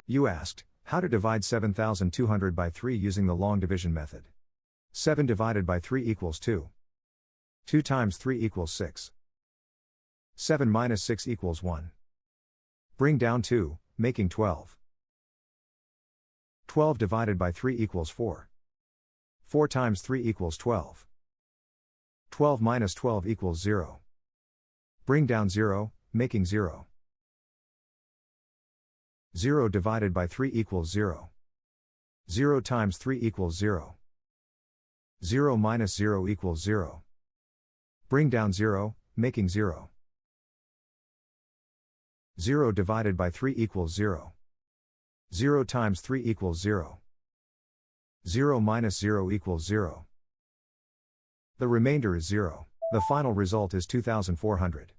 You asked, how to divide 7,200 by 3 using the long division method. 7 divided by 3 equals 2. 2 times 3 equals 6. 7 minus 6 equals 1. Bring down 2, making 12. 12 divided by 3 equals 4. 4 times 3 equals 12. 12 minus 12 equals 0. Bring down 0, making 0. 0 divided by 3 equals 0. 0 times 3 equals 0. 0 minus 0 equals 0. Bring down 0, making 0. 0 divided by 3 equals 0. 0 times 3 equals 0. 0 minus 0 equals 0. The remainder is 0. The final result is 2,400.